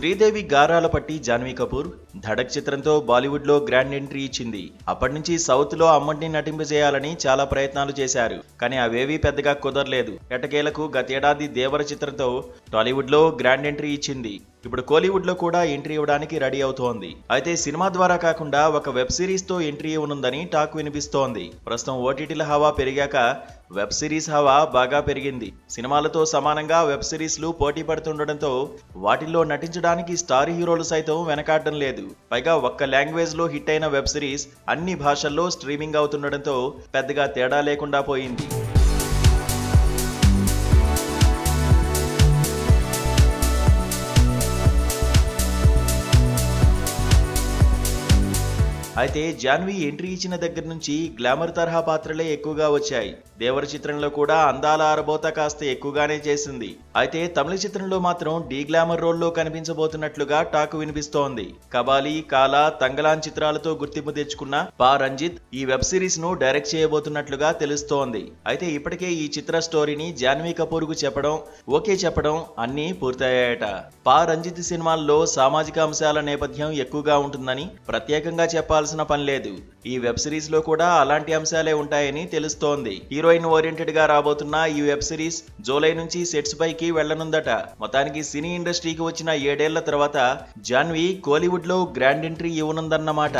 శ్రీదేవి గారాల పట్టి జాన్వీ కపూర్ ధడక్ చిత్రంతో బాలీవుడ్ లో గ్రాండ్ ఎంట్రీ ఇచ్చింది. అప్పటి నుంచి సౌత్ లో అమ్మడిని నటింపజేయాలని చాలా ప్రయత్నాలు చేశారు. కానీ అవేవీ పెద్దగా కుదరలేదు. ఎటకేలకు గతేడాది దేవర చిత్రంతో టాలీవుడ్ లో గ్రాండ్ ఎంట్రీ ఇచ్చింది. ఇప్పుడు కోలీవుడ్ లో కూడా ఎంట్రీ ఇవ్వడానికి రెడీ అవుతోంది. అయితే సినిమా ద్వారా కాకుండా ఒక వెబ్ సిరీస్ తో ఎంట్రీ ఇవ్వనుందని టాక్ వినిపిస్తోంది. ప్రస్తుతం ఓటీటీల హవా పెరిగాక వెబ్ సిరీస్ హవా బాగా పెరిగింది. సినిమాలతో సమానంగా వెబ్ సిరీస్లు పోటీ పడుతుండటంతో వాటిల్లో నటించడానికి స్టార్ హీరోలు సైతం వెనకాడడం లేదు. పైగా ఒక్క లాంగ్వేజ్ లో హిట్ అయిన వెబ్ సిరీస్ అన్ని భాషల్లో స్ట్రీమింగ్ అవుతుండటంతో పెద్దగా తేడా లేకుండా పోయింది. అయితే జాన్వీ ఎంట్రీ ఇచ్చిన దగ్గర నుంచి గ్లామర్ తరహా పాత్రలే ఎక్కువగా వచ్చాయి. దేవర చిత్రంలో కూడా అందాల ఆరబోత కాస్త ఎక్కువగానే చేసింది. అయితే తమిళ చిత్రంలో మాత్రం డీ గ్లామర్ రోల్లో కనిపించబోతున్నట్లుగా టాక్ వినిపిస్తోంది. కబాలి, కాలా, తంగలాన్ చిత్రాలతో గుర్తింపు తెచ్చుకున్న పా రంజిత్ ఈ వెబ్ సిరీస్ ను డైరెక్ట్ చేయబోతున్నట్లుగా తెలుస్తోంది. అయితే ఇప్పటికే ఈ చిత్ర స్టోరీని జాన్వీ కపూర్ కు ఓకే చెప్పడం అన్నీ పూర్తయ్యాయట. పా రంజిత్ సినిమాల్లో సామాజిక అంశాల నేపథ్యం ఎక్కువగా ఉంటుందని ప్రత్యేకంగా చెప్పాల్సిన పని లేదు. ఈ వెబ్ సిరీస్ లో కూడా అలాంటి అంశాలే ఉంటాయని తెలుస్తోంది. హీరోయిన్ ఓరియంటెడ్ గా రాబోతున్న ఈ వెబ్ సిరీస్ జూలై నుంచి సెట్స్ పైకి వెళ్లనుందట. మొత్తానికి సినీ ఇండస్ట్రీకి వచ్చిన 7 ఏళ్ల తర్వాత జాన్వీ కోలీవుడ్ లో గ్రాండ్ ఎంట్రీ ఇవ్వనుందన్నమాట.